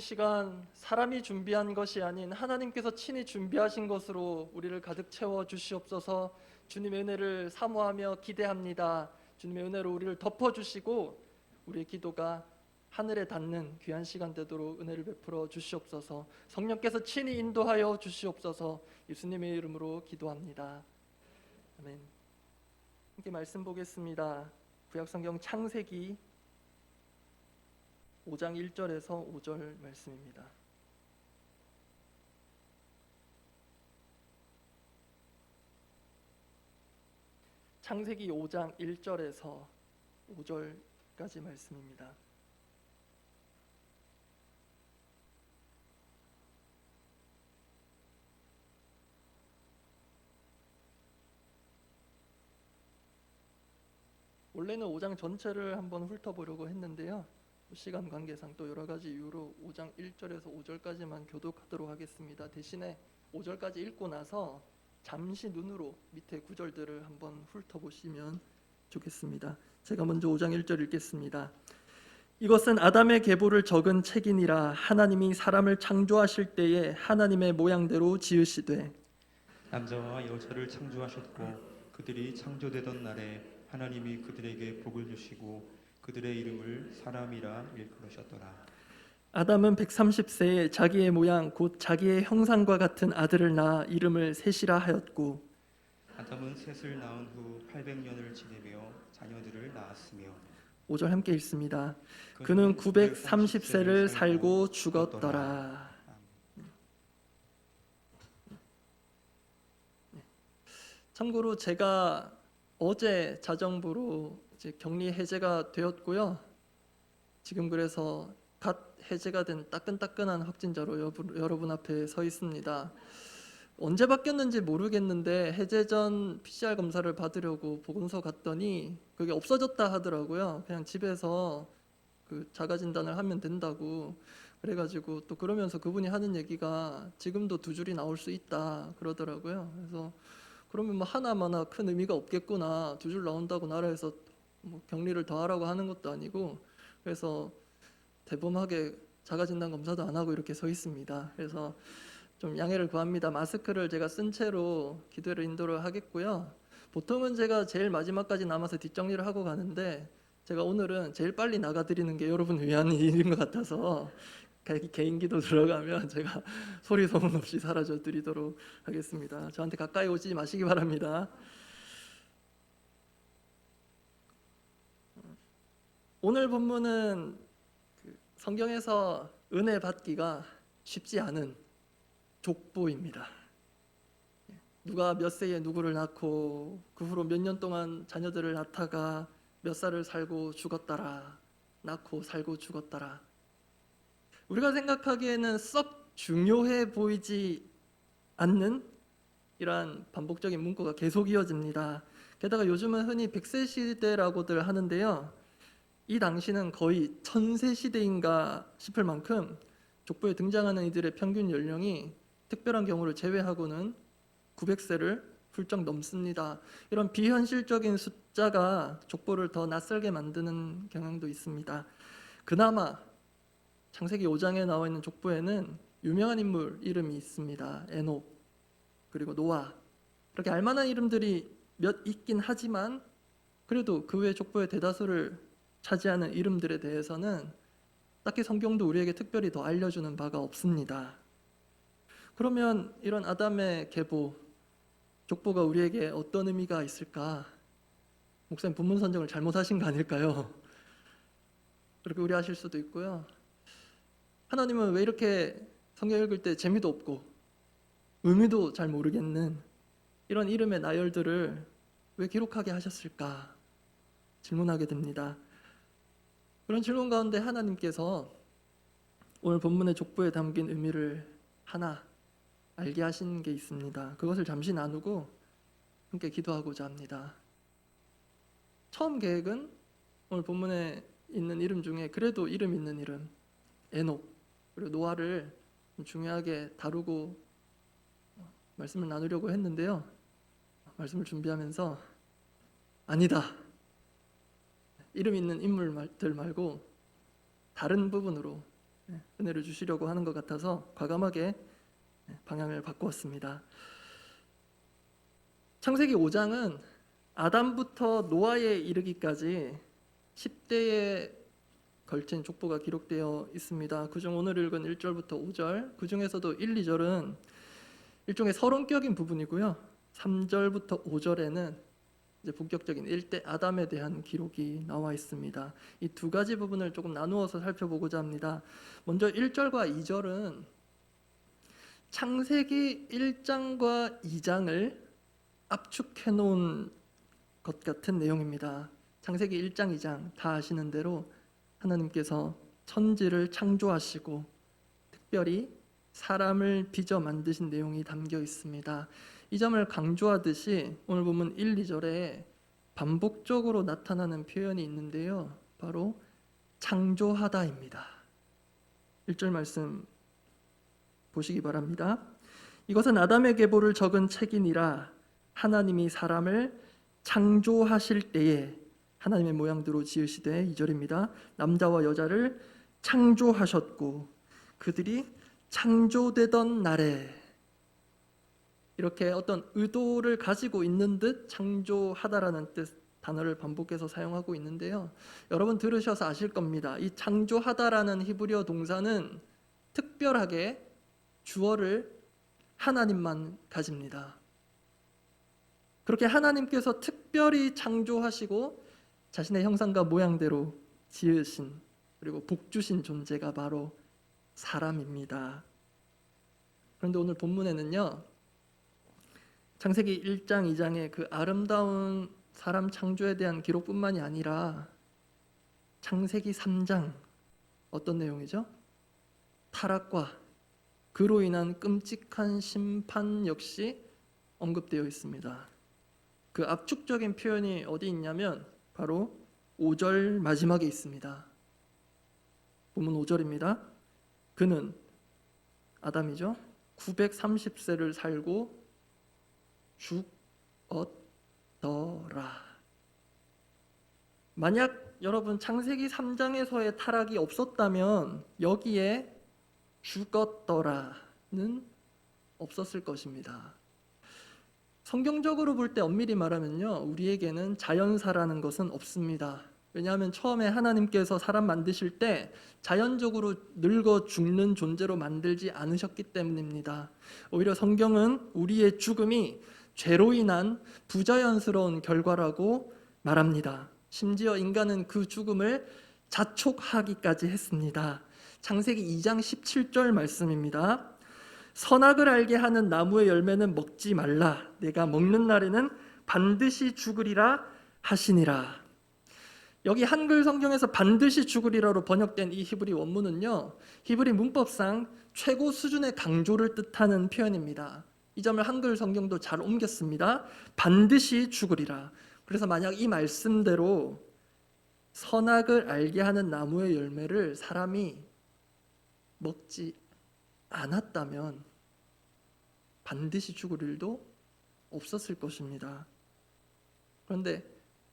시간 사람이 준비한 것이 아닌 하나님께서 친히 준비하신 것으로 우리를 가득 채워 주시옵소서. 주님의 은혜를 사모하며 기대합니다. 주님의 은혜로 우리를 덮어주시고 우리의 기도가 하늘에 닿는 귀한 시간 되도록 은혜를 베풀어 주시옵소서. 성령께서 친히 인도하여 주시옵소서. 예수님의 이름으로 기도합니다. 아멘. 함께 말씀 보겠습니다. 구약성경 창세기 5장 1절에서 5절 말씀입니다. 창세기 5장 1절에서 5절까지 말씀입니다. 원래는 5장 전체를 한번 훑어보려고 했는데요. 시간 관계상 또 여러 가지 이유로 5장 1절에서 5절까지만 교독하도록 하겠습니다. 대신에 5절까지 읽고 나서 잠시 눈으로 밑에 구절들을 한번 훑어보시면 좋겠습니다. 제가 먼저 5장 1절 읽겠습니다. 이것은 아담의 계보를 적은 책이니라. 하나님이 사람을 창조하실 때에 하나님의 모양대로 지으시되 남자와 여자를 창조하셨고 그들이 창조되던 날에 하나님이 그들에게 복을 주시고 그들의 이름을 사람이라 일컬으셨더라. 아담은 130세에 자기의 모양 곧 자기의 형상과 같은 아들을 낳아 이름을 셋이라 하였고 아담은 셋을 낳은 후 800년을 지내며 자녀들을 낳았으며 5절 함께 읽습니다. 그는 930세를 살고 죽었더라. 참고로 제가 어제 자정부로 이제 격리 해제가 되었고요. 지금 그래서 갓 해제가 된 따끈따끈한 확진자로 여러분 앞에 서 있습니다. 언제 바뀌었는지 모르겠는데 해제 전 PCR 검사를 받으려고 보건소 갔더니 그게 없어졌다 하더라고요. 그냥 집에서 그 자가 진단을 하면 된다고. 그래가지고 또 그러면서 그분이 하는 얘기가 지금도 2줄이 나올 수 있다 그러더라고요. 그래서 그러면 뭐 하나마나 큰 의미가 없겠구나. 2줄 나온다고 나라에서 뭐 격리를 더 하라고 하는 것도 아니고, 그래서 대범하게 자가진단 검사도 안 하고 이렇게 서 있습니다. 그래서 좀 양해를 구합니다. 마스크를 제가 쓴 채로 기도를 인도를 하겠고요. 보통은 제가 제일 마지막까지 남아서 뒷정리를 하고 가는데 제가 오늘은 제일 빨리 나가드리는 게 여러분을 위한 일인 것 같아서 개인 기도 들어가면 제가 소리 소문 없이 사라져 드리도록 하겠습니다. 저한테 가까이 오지 마시기 바랍니다. 오늘 본문은 성경에서 은혜 받기가 쉽지 않은 족보입니다. 누가 몇 세에 누구를 낳고 그 후로 몇 년 동안 자녀들을 낳다가 몇 살을 살고 죽었더라. 낳고 살고 죽었더라. 우리가 생각하기에는 썩 중요해 보이지 않는 이러한 반복적인 문구가 계속 이어집니다. 게다가 요즘은 흔히 100세 시대라고들 하는데요. 이 당시는 거의 1000세 시대인가 싶을 만큼 족보에 등장하는 이들의 평균 연령이 특별한 경우를 제외하고는 900세를 훌쩍 넘습니다. 이런 비현실적인 숫자가 족보를 더 낯설게 만드는 경향도 있습니다. 그나마 창세기 5장에 나와 있는 족보에는 유명한 인물 이름이 있습니다. 에녹, 그리고 노아, 이렇게 알만한 이름들이 몇 있긴 하지만 그래도 그 외 족보의 대다수를 차지하는 이름들에 대해서는 딱히 성경도 우리에게 특별히 더 알려주는 바가 없습니다. 그러면 이런 아담의 계보, 족보가 우리에게 어떤 의미가 있을까? 목사님 본문 선정을 잘못하신 거 아닐까요? 그렇게 우려하실 수도 있고요. 하나님은 왜 이렇게 성경 읽을 때 재미도 없고 의미도 잘 모르겠는 이런 이름의 나열들을 왜 기록하게 하셨을까? 질문하게 됩니다. 그런 질문 가운데 하나님께서 오늘 본문의 족보에 담긴 의미를 하나 알게 하신 게 있습니다. 그것을 잠시 나누고 함께 기도하고자 합니다. 처음 계획은 오늘 본문에 있는 이름 중에 그래도 이름 있는 이름 에녹 그리고 노아를 중요하게 다루고 말씀을 나누려고 했는데요. 말씀을 준비하면서 아니다. 이름 있는 인물들 말고 다른 부분으로 은혜를 주시려고 하는 것 같아서 과감하게 방향을 바꾸었습니다. 창세기 5장은 아담부터 노아에 이르기까지 10대에 걸친 족보가 기록되어 있습니다. 그중 오늘 읽은 1절부터 5절, 그 중에서도 1, 2절은 일종의 서론격인 부분이고요. 3절부터 5절에는 이제 본격적인 일대 아담에 대한 기록이 나와 있습니다. 이 두 가지 부분을 조금 나누어서 살펴보고자 합니다. 먼저 1절과 2절은 창세기 1장과 2장을 압축해 놓은 것 같은 내용입니다. 창세기 1장, 2장 다 아시는 대로 하나님께서 천지를 창조하시고 특별히 사람을 빚어 만드신 내용이 담겨 있습니다. 이 점을 강조하듯이 오늘 보면 1, 2절에 반복적으로 나타나는 표현이 있는데요. 바로 창조하다입니다. 1절 말씀 보시기 바랍니다. 이것은 아담의 계보를 적은 책이니라. 하나님이 사람을 창조하실 때에 하나님의 모양대로 지으시되, 2절입니다. 남자와 여자를 창조하셨고 그들이 창조되던 날에, 이렇게 어떤 의도를 가지고 있는 듯 창조하다라는 뜻 단어를 반복해서 사용하고 있는데요. 여러분 들으셔서 아실 겁니다. 이 창조하다라는 히브리어 동사는 특별하게 주어를 하나님만 가집니다. 그렇게 하나님께서 특별히 창조하시고 자신의 형상과 모양대로 지으신, 그리고 복 주신 존재가 바로 사람입니다. 그런데 오늘 본문에는요, 창세기 1장, 2장의 그 아름다운 사람 창조에 대한 기록뿐만이 아니라 창세기 3장 어떤 내용이죠? 타락과 그로 인한 끔찍한 심판 역시 언급되어 있습니다. 그 압축적인 표현이 어디 있냐면 바로 5절 마지막에 있습니다. 본문 5절입니다. 그는, 아담이죠, 930세를 살고 죽었더라. 만약 여러분 창세기 3장에서의 타락이 없었다면 여기에 죽었더라는 없었을 것입니다. 성경적으로 볼 때 엄밀히 말하면요, 우리에게는 자연사라는 것은 없습니다. 왜냐하면 처음에 하나님께서 사람 만드실 때 자연적으로 늙어 죽는 존재로 만들지 않으셨기 때문입니다. 오히려 성경은 우리의 죽음이 죄로 인한 부자연스러운 결과라고 말합니다. 심지어 인간은 그 죽음을 자촉하기까지 했습니다. 창세기 2장 17절 말씀입니다. 선악을 알게 하는 나무의 열매는 먹지 말라. 내가 먹는 날에는 반드시 죽으리라 하시니라. 여기 한글 성경에서 반드시 죽으리라로 번역된 이 히브리 원문은요, 히브리 문법상 최고 수준의 강조를 뜻하는 표현입니다. 이 점을 한글 성경도 잘 옮겼습니다. 반드시 죽으리라. 그래서 만약 이 말씀대로 선악을 알게 하는 나무의 열매를 사람이 먹지 않았다면 반드시 죽을 일도 없었을 것입니다. 그런데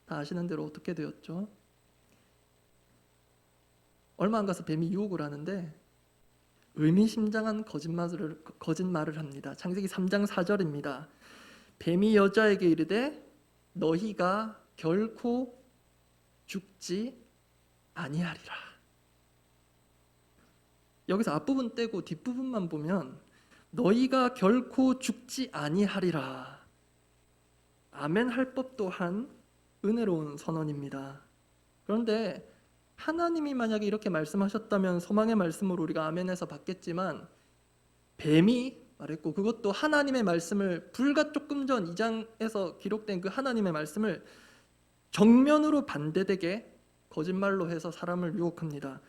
다 아시는 대로 어떻게 되었죠? 얼마 안 가서 뱀이 유혹을 하는데 의미심장한 거짓말을 합니다. 창세기 3장 4절입니다. 뱀이 여자에게 이르되 너희가 결코 죽지 아니하리라. 여기서 앞부분 떼고 뒷부분만 보면 너희가 결코 죽지 아니하리라. 아멘 할 법도 한 은혜로운 선언입니다. 그런데 하나님이 만약에 이렇게 말씀하셨다면 소망의 말씀으로 우리가 아멘해서 받겠지만, 뱀이 말했고 그것도 하나님의 말씀을, 불과 조금 전 2장에서 기록된 그 하나님의 말씀을 정면으로 반대되게 거짓말로 해서 사람을 유혹합니다.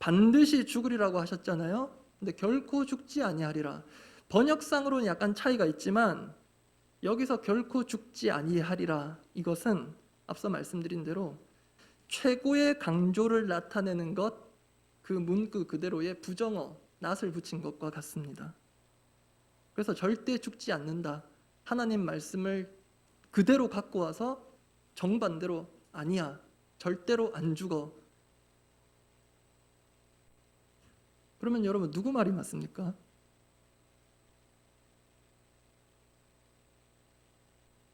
반드시 죽으리라고 하셨잖아요. 근데 결코 죽지 아니하리라. 번역상으로는 약간 차이가 있지만 여기서 결코 죽지 아니하리라, 이것은 앞서 말씀드린 대로 최고의 강조를 나타내는 것, 그 문구 그대로의 부정어, 낫을 붙인 것과 같습니다. 그래서 절대 죽지 않는다, 하나님 말씀을 그대로 갖고 와서 정반대로 아니야, 절대로 안 죽어. 그러면 여러분 누구 말이 맞습니까?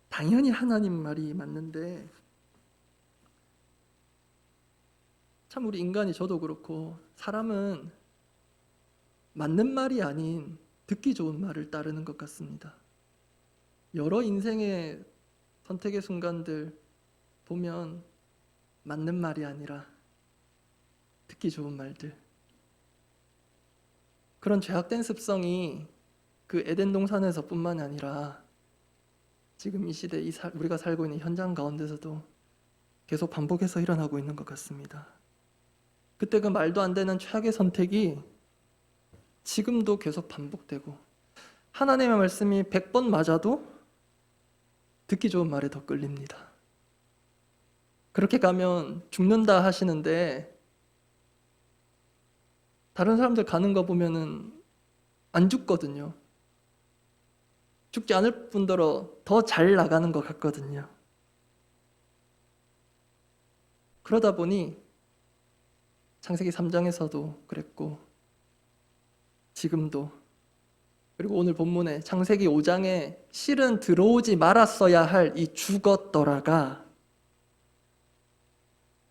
당연히 하나님 말이 맞는데 참 우리 인간이 저도 그렇고 사람은 맞는 말이 아닌 듣기 좋은 말을 따르는 것 같습니다. 여러 인생의 선택의 순간들 보면 맞는 말이 아니라 듣기 좋은 말들, 그런 죄악된 습성이 그 에덴 동산에서 뿐만이 아니라 지금 이 시대 우리가 살고 있는 현장 가운데서도 계속 반복해서 일어나고 있는 것 같습니다. 그때 그 말도 안 되는 최악의 선택이 지금도 계속 반복되고 하나님의 말씀이 100번 맞아도 듣기 좋은 말에 더 끌립니다. 그렇게 가면 죽는다 하시는데 다른 사람들 가는 거 보면은 안 죽거든요. 죽지 않을 뿐더러 더 잘 나가는 것 같거든요. 그러다 보니 창세기 3장에서도 그랬고 지금도, 그리고 오늘 본문에 창세기 5장에 실은 들어오지 말았어야 할 이 죽었더라가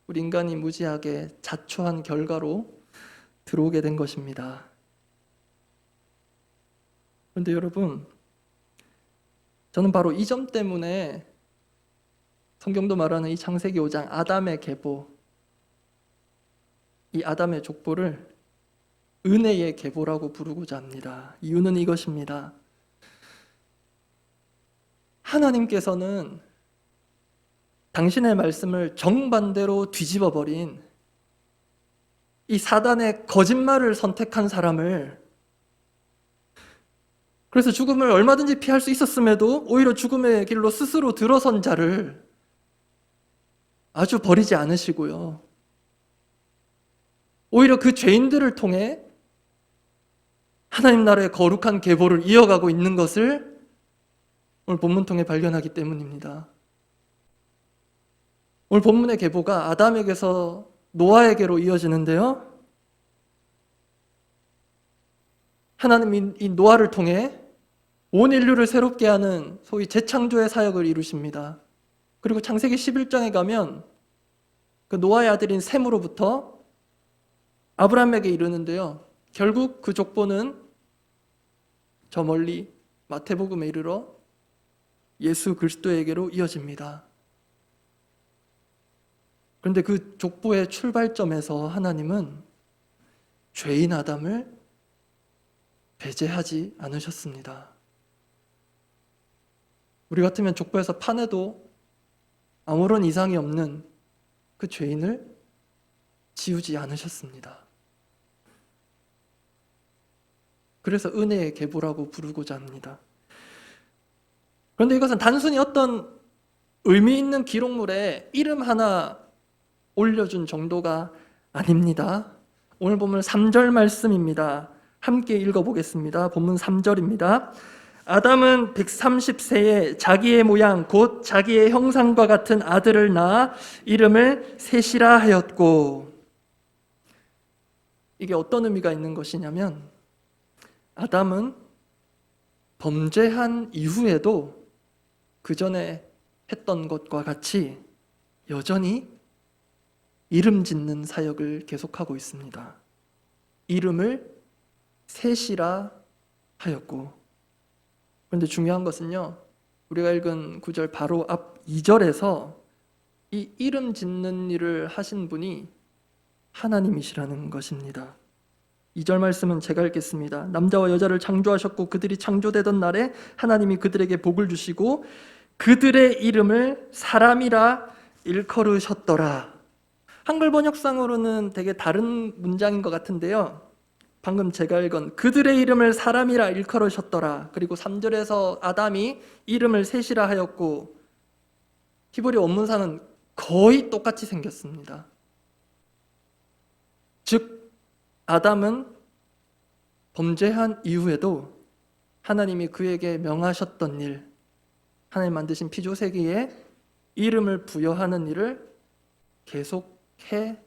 우리 인간이 무지하게 자초한 결과로 들어오게 된 것입니다. 그런데 여러분, 저는 바로 이 점 때문에 성경도 말하는 이 창세기 5장 아담의 계보, 이 아담의 족보를 은혜의 계보라고 부르고자 합니다. 이유는 이것입니다. 하나님께서는 당신의 말씀을 정반대로 뒤집어 버린 이 사단의 거짓말을 선택한 사람을, 그래서 죽음을 얼마든지 피할 수 있었음에도 오히려 죽음의 길로 스스로 들어선 자를 아주 버리지 않으시고요, 오히려 그 죄인들을 통해 하나님 나라의 거룩한 계보를 이어가고 있는 것을 오늘 본문 통해 발견하기 때문입니다. 오늘 본문의 계보가 아담에게서 노아에게로 이어지는데요, 하나님이 이 노아를 통해 온 인류를 새롭게 하는 소위 재창조의 사역을 이루십니다. 그리고 창세기 11장에 가면 그 노아의 아들인 셈으로부터 아브라함에게 이르는데요, 결국 그 족보는 저 멀리 마태복음에 이르러 예수 그리스도에게로 이어집니다. 그런데 그 족보의 출발점에서 하나님은 죄인 아담을 배제하지 않으셨습니다. 우리 같으면 족보에서 파내도 아무런 이상이 없는 그 죄인을 지우지 않으셨습니다. 그래서 은혜의 계보라고 부르고자 합니다. 그런데 이것은 단순히 어떤 의미 있는 기록물에 이름 하나 올려준 정도가 아닙니다. 오늘 본문 3절 말씀입니다. 함께 읽어보겠습니다. 본문 3절입니다. 아담은 130세에 자기의 모양 곧 자기의 형상과 같은 아들을 낳아 이름을 셋이라 하였고, 이게 어떤 의미가 있는 것이냐면 아담은 범죄한 이후에도 그 전에 했던 것과 같이 여전히 이름 짓는 사역을 계속하고 있습니다. 이름을 셋이라 하였고, 그런데 중요한 것은요, 우리가 읽은 9절 바로 앞 2절에서 이 이름 짓는 일을 하신 분이 하나님이시라는 것입니다. 2절 말씀은 제가 읽겠습니다. 남자와 여자를 창조하셨고 그들이 창조되던 날에 하나님이 그들에게 복을 주시고 그들의 이름을 사람이라 일컬으셨더라. 한글 번역상으로는 되게 다른 문장인 것 같은데요, 방금 제가 읽은 그들의 이름을 사람이라 일컬으셨더라, 그리고 3절에서 아담이 이름을 셋이라 하였고, 히브리 원문상은 거의 똑같이 생겼습니다. 즉 아담은 범죄한 이후에도 하나님이 그에게 명하셨던 일, 하나님 만드신 피조세계에 이름을 부여하는 일을 계속해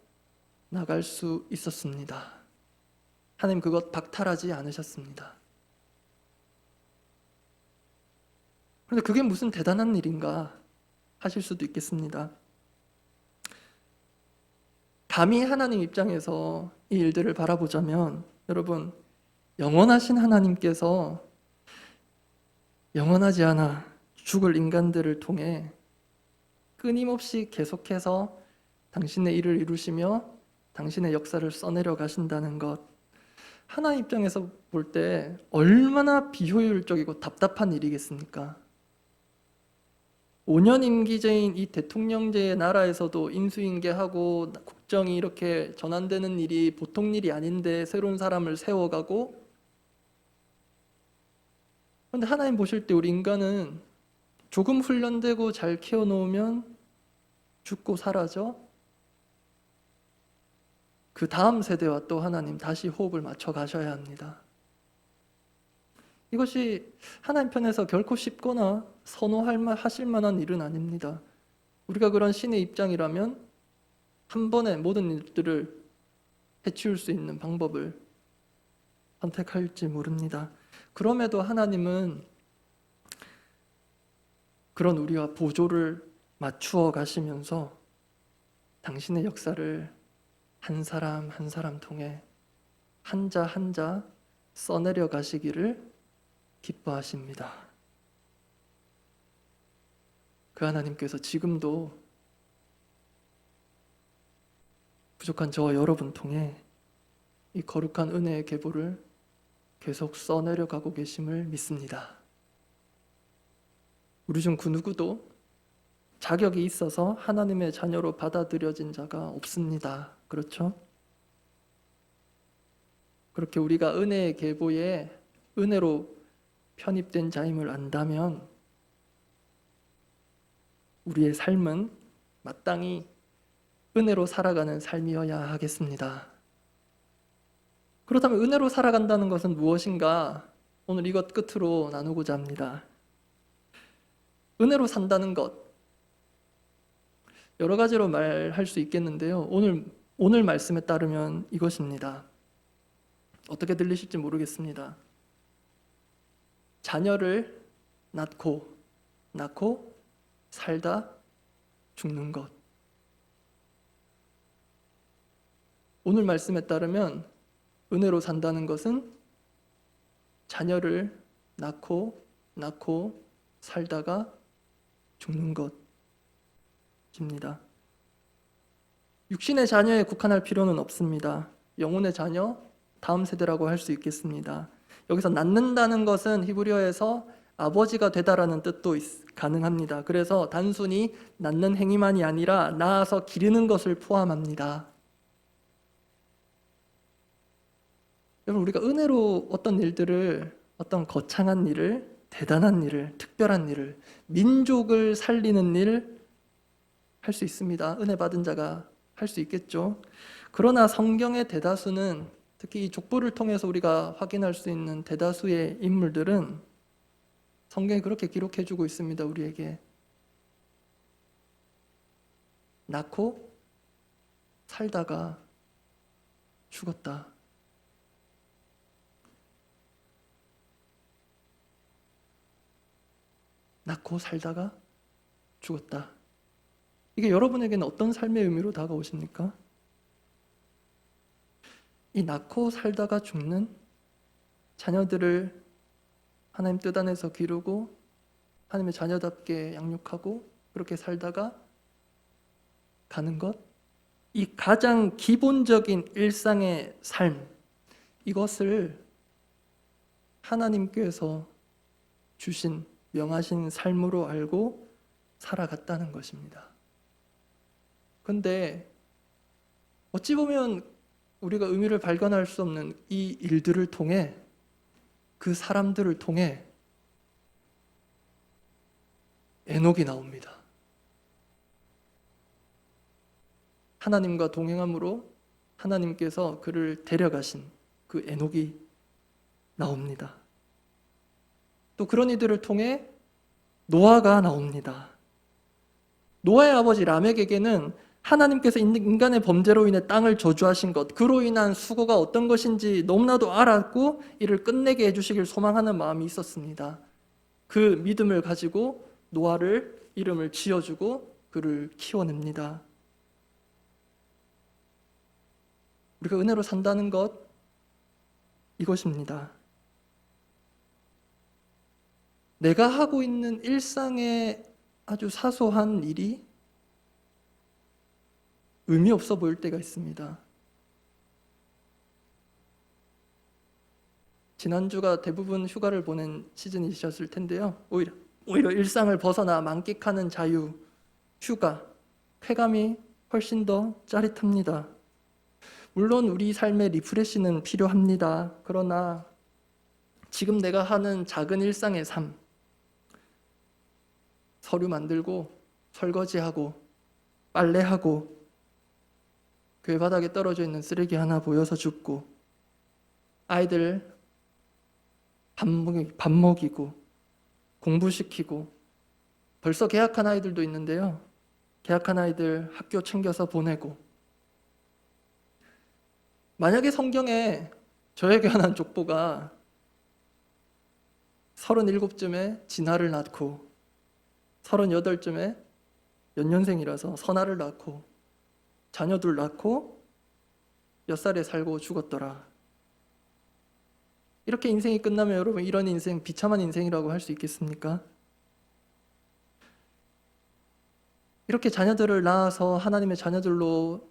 나갈 수 있었습니다. 하나님 그것 박탈하지 않으셨습니다. 그런데 그게 무슨 대단한 일인가 하실 수도 있겠습니다. 감히 하나님 입장에서 이 일들을 바라보자면 여러분, 영원하신 하나님께서 영원하지 않아 죽을 인간들을 통해 끊임없이 계속해서 당신의 일을 이루시며 당신의 역사를 써내려 가신다는 것, 하나님 입장에서 볼 때 얼마나 비효율적이고 답답한 일이겠습니까? 5년 임기제인 이 대통령제의 나라에서도 인수인계하고 국정이 이렇게 전환되는 일이 보통 일이 아닌데 새로운 사람을 세워가고, 그런데 하나님 보실 때 우리 인간은 조금 훈련되고 잘 키워놓으면 죽고 사라져 그 다음 세대와 또 하나님 다시 호흡을 맞춰 가셔야 합니다. 이것이 하나님 편에서 결코 쉽거나 하실 만한 일은 아닙니다. 우리가 그런 신의 입장이라면 한 번에 모든 일들을 해치울 수 있는 방법을 선택할지 모릅니다. 그럼에도 하나님은 그런 우리와 보조를 맞추어 가시면서 당신의 역사를 한 사람 한 사람 통해 한 자 한 자 써내려 가시기를 기뻐하십니다. 그 하나님께서 지금도 부족한 저와 여러분 통해 이 거룩한 은혜의 계보를 계속 써내려 가고 계심을 믿습니다. 우리 중 그 누구도 자격이 있어서 하나님의 자녀로 받아들여진 자가 없습니다. 그렇죠? 그렇게 우리가 은혜의 계보에 은혜로 편입된 자임을 안다면 우리의 삶은 마땅히 은혜로 살아가는 삶이어야 하겠습니다. 그렇다면 은혜로 살아간다는 것은 무엇인가? 오늘 이것 끝으로 나누고자 합니다. 은혜로 산다는 것, 여러 가지로 말할 수 있겠는데요. 오늘 말씀에 따르면 이것입니다. 어떻게 들리실지 모르겠습니다. 자녀를 낳고 살다 죽는 것. 오늘 말씀에 따르면 은혜로 산다는 것은 자녀를 낳고 살다가 죽는 것입니다. 육신의 자녀에 국한할 필요는 없습니다. 영혼의 자녀, 다음 세대라고 할 수 있겠습니다. 여기서 낳는다는 것은 히브리어에서 아버지가 되다라는 뜻도 가능합니다. 그래서 단순히 낳는 행위만이 아니라 낳아서 기르는 것을 포함합니다. 여러분, 우리가 은혜로 어떤 일들을, 어떤 거창한 일을, 대단한 일을, 특별한 일을, 민족을 살리는 일 할 수 있습니다. 은혜 받은 자가 할 수 있겠죠. 그러나 성경의 대다수는, 특히 이 족보를 통해서 우리가 확인할 수 있는 대다수의 인물들은 성경이 그렇게 기록해주고 있습니다. 우리에게 낳고 살다가 죽었다. 낳고 살다가 죽었다. 이게 여러분에게는 어떤 삶의 의미로 다가오십니까? 이 낳고 살다가 죽는 자녀들을 하나님 뜻 안에서 기르고 하나님의 자녀답게 양육하고 그렇게 살다가 가는 것, 이 가장 기본적인 일상의 삶, 이것을 하나님께서 주신 명하신 삶으로 알고 살아갔다는 것입니다. 그런데 어찌 보면 우리가 의미를 발견할 수 없는 이 일들을 통해, 그 사람들을 통해 에녹이 나옵니다. 하나님과 동행함으로 하나님께서 그를 데려가신 그 에녹이 나옵니다. 또 그런 이들을 통해 노아가 나옵니다. 노아의 아버지 라멕에게는 하나님께서 인간의 범죄로 인해 땅을 저주하신 것, 그로 인한 수고가 어떤 것인지 너무나도 알았고 이를 끝내게 해주시길 소망하는 마음이 있었습니다. 그 믿음을 가지고 노아를 이름을 지어주고 그를 키워냅니다. 우리가 은혜로 산다는 것, 이것입니다. 내가 하고 있는 일상의 아주 사소한 일이 의미 없어 보일 때가 있습니다. 지난주가 대부분 휴가를 보낸 시즌이셨을 텐데요. 오히려 일상을 벗어나 만끽하는 자유, 휴가, 쾌감이 훨씬 더 짜릿합니다. 물론 우리 삶의 리프레시는 필요합니다. 그러나 지금 내가 하는 작은 일상의 삶, 서류 만들고 설거지하고 빨래하고 교회 바닥에 떨어져 있는 쓰레기 하나 보여서 줍고 아이들 밥 먹이고 공부시키고 벌써 개학한 아이들도 있는데요. 개학한 아이들 학교 챙겨서 보내고 만약에 성경에 저에게 관한 족보가 37쯤에 진아를 낳고 38쯤에 연년생이라서 선아를 낳고 자녀들 낳고 몇 살에 살고 죽었더라. 이렇게 인생이 끝나면 여러분 이런 인생 비참한 인생이라고 할 수 있겠습니까? 이렇게 자녀들을 낳아서 하나님의 자녀들로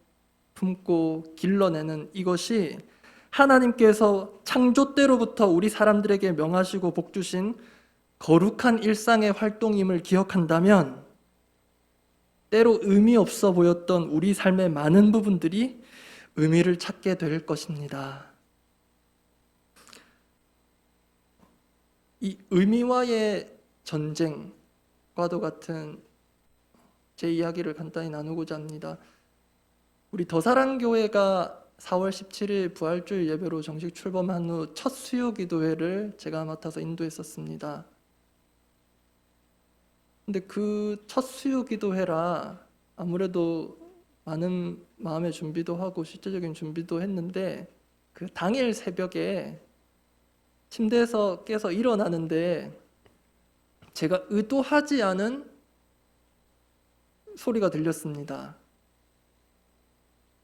품고 길러내는 이것이 하나님께서 창조 때로부터 우리 사람들에게 명하시고 복 주신 거룩한 일상의 활동임을 기억한다면 때로 의미 없어 보였던 우리 삶의 많은 부분들이 의미를 찾게 될 것입니다. 이 의미와의 전쟁과도 같은 제 이야기를 간단히 나누고자 합니다. 우리 더사랑교회가 4월 17일 부활주일 예배로 정식 출범한 후 첫 수요 기도회를 제가 맡아서 인도했었습니다. 근데 그 첫 수요 기도회라 아무래도 많은 마음의 준비도 하고 실제적인 준비도 했는데 그 당일 새벽에 침대에서 깨서 일어나는데 제가 의도하지 않은 소리가 들렸습니다.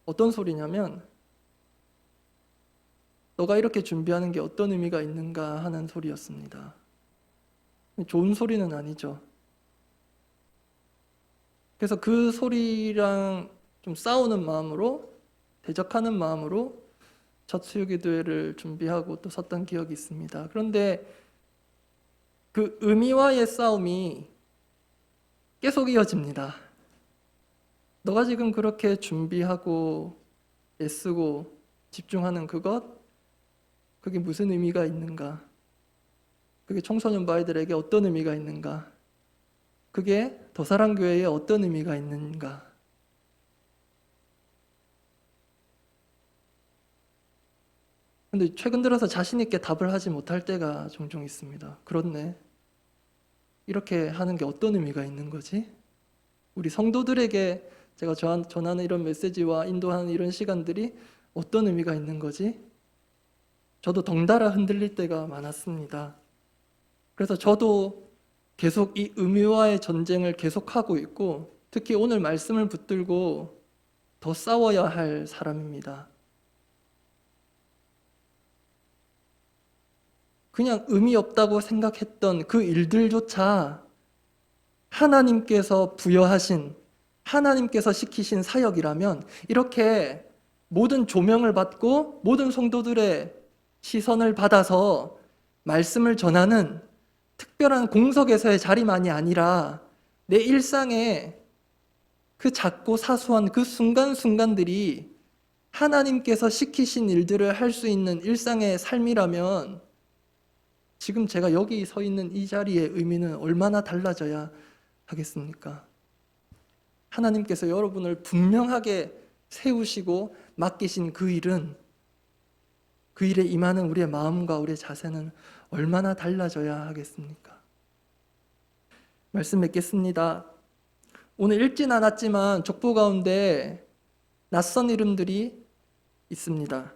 어떤 소리냐면 너가 이렇게 준비하는 게 어떤 의미가 있는가 하는 소리였습니다. 좋은 소리는 아니죠. 그래서 그 소리랑 좀 싸우는 마음으로 대적하는 마음으로 첫 수요기도회를 준비하고 또 섰던 기억이 있습니다. 그런데 그 의미와의 싸움이 계속 이어집니다. 너가 지금 그렇게 준비하고 애쓰고 집중하는 그것, 그게 무슨 의미가 있는가? 그게 청소년부 아이들에게 어떤 의미가 있는가? 그게 더사랑교회에 어떤 의미가 있는가? 근데 최근 들어서 자신 있게 답을 하지 못할 때가 종종 있습니다. 그렇네. 이렇게 하는 게 어떤 의미가 있는 거지? 우리 성도들에게 제가 전하는 이런 메시지와 인도하는 이런 시간들이 어떤 의미가 있는 거지? 저도 덩달아 흔들릴 때가 많았습니다. 그래서 저도 계속 이 의미와의 전쟁을 계속하고 있고 특히 오늘 말씀을 붙들고 더 싸워야 할 사람입니다. 그냥 의미 없다고 생각했던 그 일들조차 하나님께서 부여하신, 하나님께서 시키신 사역이라면 이렇게 모든 조명을 받고 모든 성도들의 시선을 받아서 말씀을 전하는 특별한 공석에서의 자리만이 아니라 내 일상에 그 작고 사소한 그 순간순간들이 하나님께서 시키신 일들을 할 수 있는 일상의 삶이라면 지금 제가 여기 서 있는 이 자리의 의미는 얼마나 달라져야 하겠습니까? 하나님께서 여러분을 분명하게 세우시고 맡기신 그 일은, 그 일에 임하는 우리의 마음과 우리의 자세는 얼마나 달라져야 하겠습니까? 말씀 맺겠습니다. 오늘 읽진 않았지만 족보 가운데 낯선 이름들이 있습니다.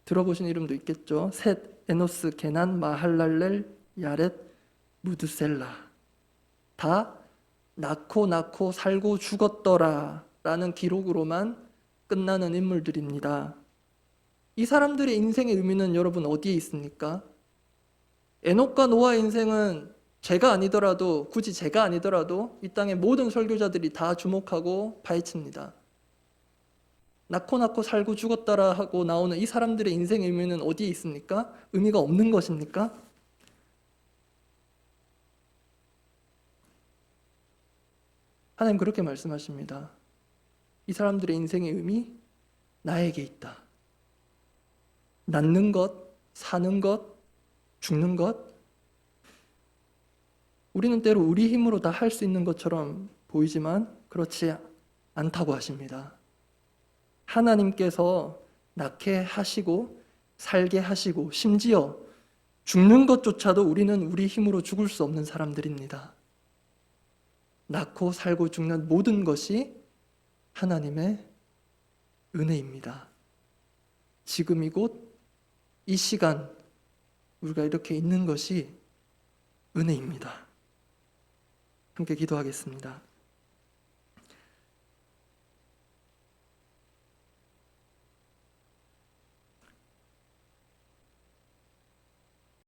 들어보신 이름도 있겠죠. 셋, 에노스, 게난, 마할랄렐, 야렛, 무드셀라. 다 낳고 살고 죽었더라 라는 기록으로만 끝나는 인물들입니다. 이 사람들의 인생의 의미는 여러분 어디에 있습니까? 에녹과 노아의 인생은 굳이 제가 아니더라도 이 땅의 모든 설교자들이 다 주목하고 파헤칩니다. 낳고 살고 죽었더라 하고 나오는 이 사람들의 인생의 의미는 어디에 있습니까? 의미가 없는 것입니까? 하나님 그렇게 말씀하십니다. 이 사람들의 인생의 의미, 나에게 있다. 낳는 것, 사는 것, 죽는 것. 우리는 때로 우리 힘으로 다 할 수 있는 것처럼 보이지만 그렇지 않다고 하십니다. 하나님께서 낳게 하시고 살게 하시고 심지어 죽는 것조차도 우리는 우리 힘으로 죽을 수 없는 사람들입니다. 낳고 살고 죽는 모든 것이 하나님의 은혜입니다. 지금 이곳 이 시간 우리가 이렇게 있는 것이 은혜입니다. 함께 기도하겠습니다.